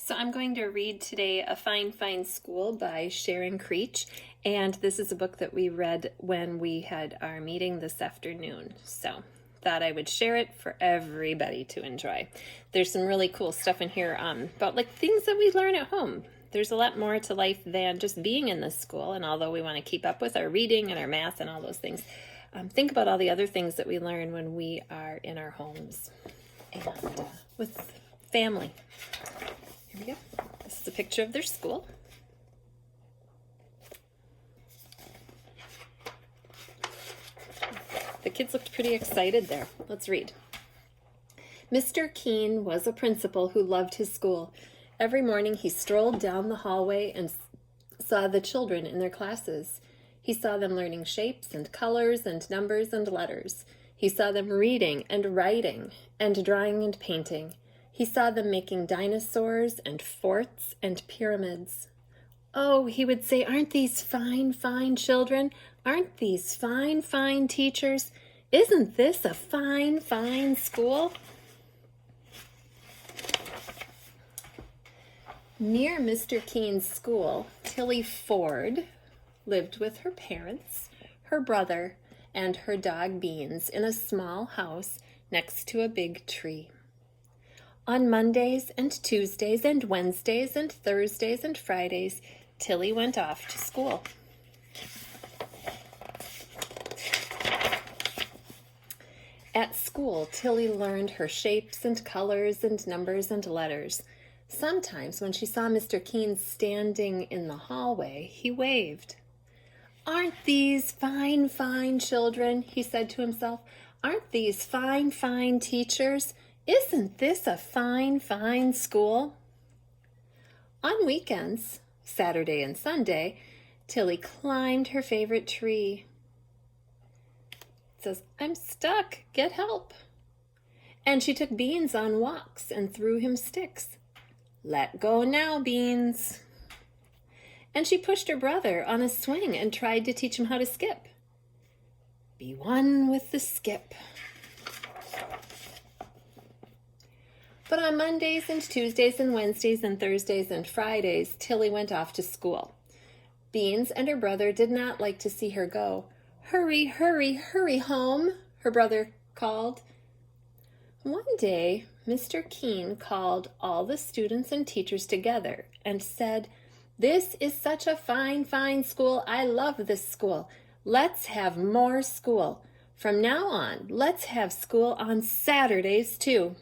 So I'm going to read today A Fine, Fine School by Sharon Creech. And this is a book that we read when we had our meeting this afternoon. So thought I would share it for everybody to enjoy. There's some really cool stuff in here about like things that we learn at home. There's a lot more to life than just being in this school. And although we want to keep up with our reading and our math and all those things, think about all the other things that we learn when we are in our homes and with family. Here we go. This is a picture of their school. The kids looked pretty excited there. Let's read. Mr. Keene was a principal who loved his school. Every morning he strolled down the hallway and saw the children in their classes. He saw them learning shapes and colors and numbers and letters. He saw them reading and writing and drawing and painting. He saw them making dinosaurs and forts and pyramids. Oh, he would say, aren't these fine, fine children? Aren't these fine, fine teachers? Isn't this a fine, fine school? Near Mr. Keene's school, Tilly Ford lived with her parents, her brother, and her dog Beans in a small house next to a big tree. On Mondays and Tuesdays and Wednesdays and Thursdays and Fridays, Tilly went off to school. At school, Tilly learned her shapes and colors and numbers and letters. Sometimes when she saw Mr. Keene standing in the hallway, he waved. Aren't these fine, fine children? He said to himself. Aren't these fine, fine teachers? Isn't this a fine, fine school? On weekends, Saturday and Sunday, Tilly climbed her favorite tree. It says, I'm stuck, get help. And she took Beans on walks and threw him sticks. Let go now, Beans. And she pushed her brother on a swing and tried to teach him how to skip. Be one with the skip. But on Mondays and Tuesdays and Wednesdays and Thursdays and Fridays, Tilly went off to school. Beans and her brother did not like to see her go. Hurry, hurry, hurry home, her brother called. One day, Mr. Keene called all the students and teachers together and said, This is such a fine, fine school. I love this school. Let's have more school. From now on, let's have school on Saturdays too.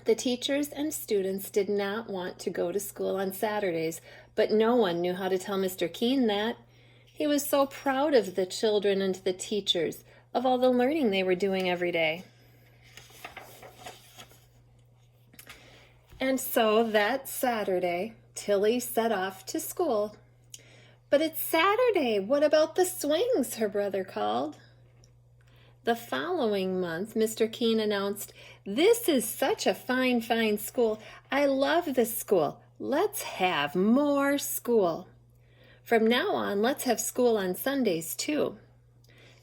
The teachers and students did not want to go to school on Saturdays, but no one knew how to tell Mr. Keene that. He was so proud of the children and the teachers, of all the learning they were doing every day. And so that Saturday, Tilly set off to school. But it's Saturday. What about the swings? Her brother called. The following month, Mr. Keene announced, This is such a fine, fine school. I love this school. Let's have more school. From now on, let's have school on Sundays too.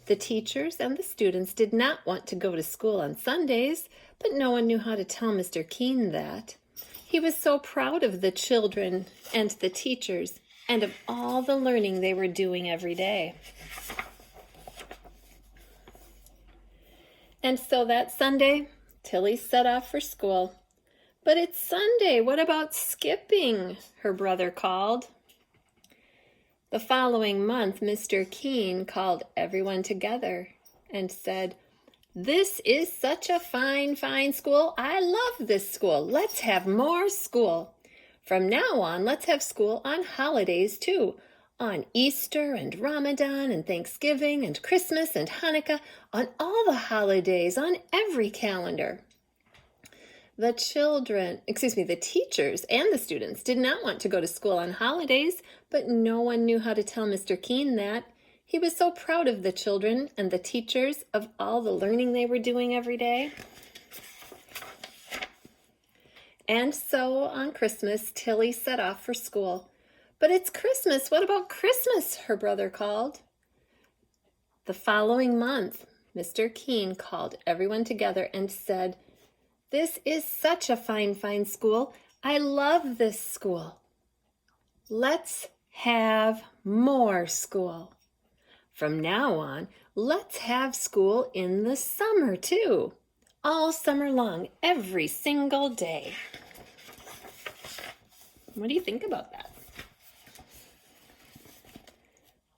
The teachers and the students did not want to go to school on Sundays, but no one knew how to tell Mr. Keene that. He was so proud of the children and the teachers and of all the learning they were doing every day. And so that Sunday, Tilly set off for school. But it's Sunday. What about skipping? Her brother called. The following month, Mr. Keene called everyone together and said, This is such a fine, fine school. I love this school. Let's have more school. From now on, let's have school on holidays too. On Easter and Ramadan and Thanksgiving and Christmas and Hanukkah, on all the holidays, on every calendar. The teachers and the students did not want to go to school on holidays, but no one knew how to tell Mr. Keene that. He was so proud of the children and the teachers, of all the learning they were doing every day. And so on Christmas, Tilly set off for school. But it's Christmas. What about Christmas? Her brother called. The following month, Mr. Keene called everyone together and said, This is such a fine, fine school. I love this school. Let's have more school. From now on, let's have school in the summer too. All summer long, every single day. What do you think about that?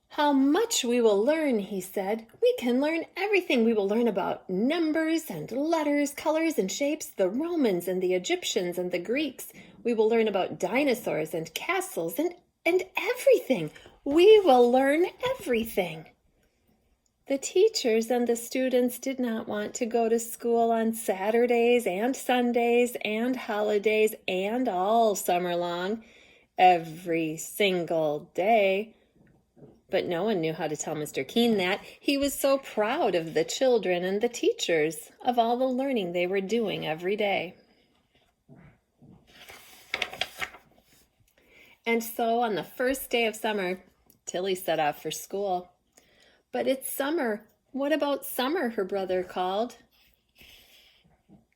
How much we will learn, he said. We can learn everything. We will learn about numbers and letters, colors and shapes, the Romans and the Egyptians and the Greeks. We will learn about dinosaurs and castles and everything. We will learn everything. The teachers and the students did not want to go to school on Saturdays and Sundays and holidays and all summer long, every single day. But no one knew how to tell Mr. Keen that. He was so proud of the children and the teachers, of all the learning they were doing every day. And so on the first day of summer, Tilly set off for school. But it's summer. What about summer? Her brother called.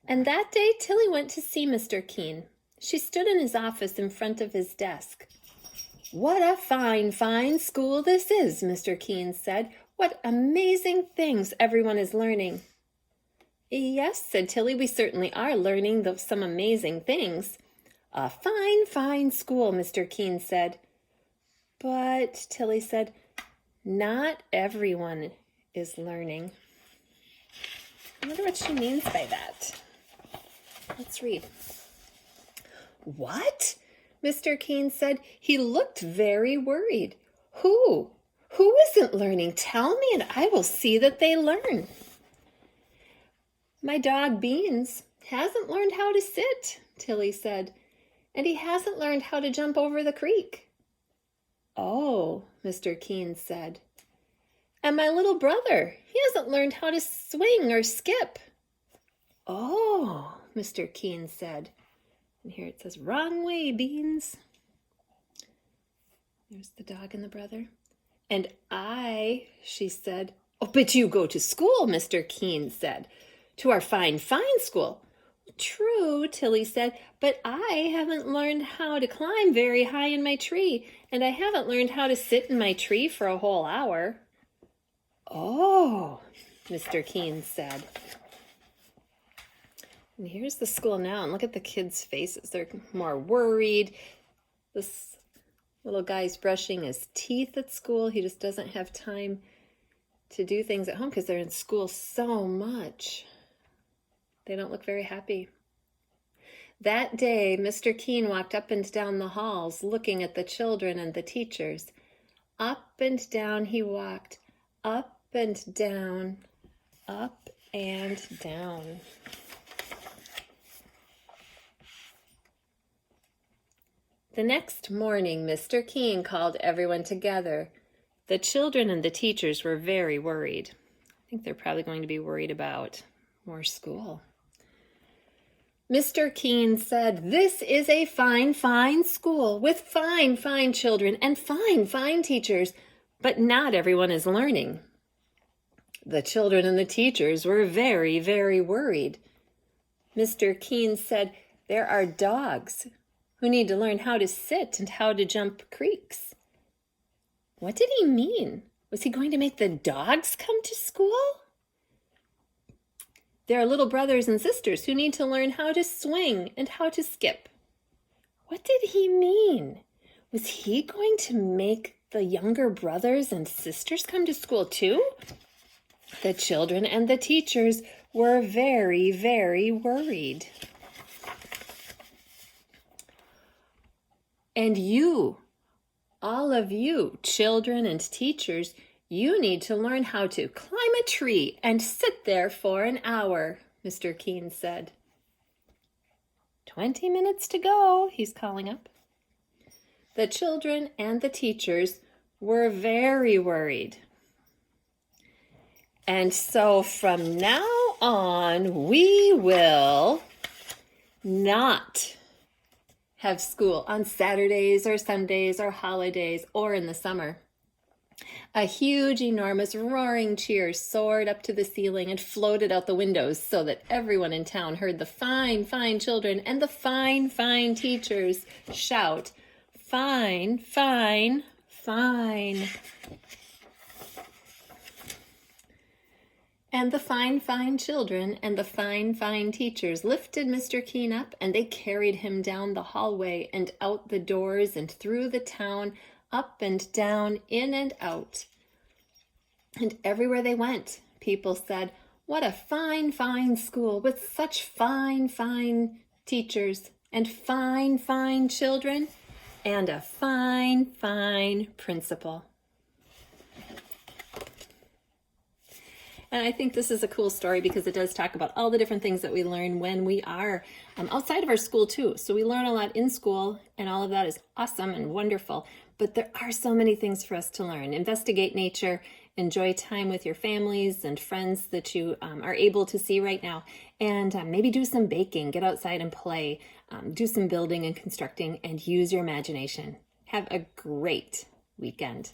And that day, Tilly went to see Mr. Keen. She stood in his office in front of his desk. What a fine, fine school this is, Mr. Keen said. What amazing things everyone is learning. Yes, said Tilly, we certainly are learning some amazing things. A fine, fine school, Mr. Keen said. But, Tilly said, not everyone is learning. I wonder what she means by that. Let's read. What? Mr. Keen said. He looked very worried. Who? Who isn't learning? Tell me and I will see that they learn. My dog Beans hasn't learned how to sit, Tilly said, and he hasn't learned how to jump over the creek. Oh, Mr. Keen said. And my little brother, he hasn't learned how to swing or skip. Oh, Mr. Keen said. And here it says, wrong way, Beans. There's the dog and the brother. And I, she said. Oh, but you go to school, Mr. Keen said. To our fine, fine school. True, Tilly said, but I haven't learned how to climb very high in my tree, and I haven't learned how to sit in my tree for a whole hour. Oh, Mr. Keen said. And here's the school now, and look at the kids' faces. They're more worried. This little guy's brushing his teeth at school. He just doesn't have time to do things at home because they're in school so much. They don't look very happy. That day, Mr. Keen walked up and down the halls, looking at the children and the teachers. Up and down he walked, up and down, up and down. The next morning, Mr. Keen called everyone together. The children and the teachers were very worried. I think they're probably going to be worried about more school. Mr. Keen said, this is a fine, fine school with fine, fine children and fine, fine teachers, but not everyone is learning. The children and the teachers were very, very worried. Mr. Keen said, there are dogs who need to learn how to sit and how to jump creeks. What did he mean? Was he going to make the dogs come to school? There are little brothers and sisters who need to learn how to swing and how to skip. What did he mean? Was he going to make the younger brothers and sisters come to school too? The children and the teachers were very, very worried. And you, all of you, children and teachers, you need to learn how to climb a tree and sit there for an hour, Mr. Keen said. 20 minutes to go, he's calling up. The children and the teachers were very worried. And so from now on, we will not have school on Saturdays or Sundays or holidays or in the summer. A huge, enormous, roaring cheer soared up to the ceiling and floated out the windows so that everyone in town heard the fine, fine children and the fine, fine teachers shout, "Fine, fine, fine." And the fine, fine children and the fine, fine teachers lifted Mr. Keene up, and they carried him down the hallway and out the doors and through the town, up and down, in and out. And everywhere they went, people said, "What a fine, fine school with such fine, fine teachers and fine, fine children and a fine, fine principal." And I think this is a cool story because it does talk about all the different things that we learn when we are outside of our school too. So we learn a lot in school, and all of that is awesome and wonderful. But there are so many things for us to learn. Investigate nature, enjoy time with your families and friends that you are able to see right now, and maybe do some baking, get outside and play, do some building and constructing, and use your imagination. Have a great weekend.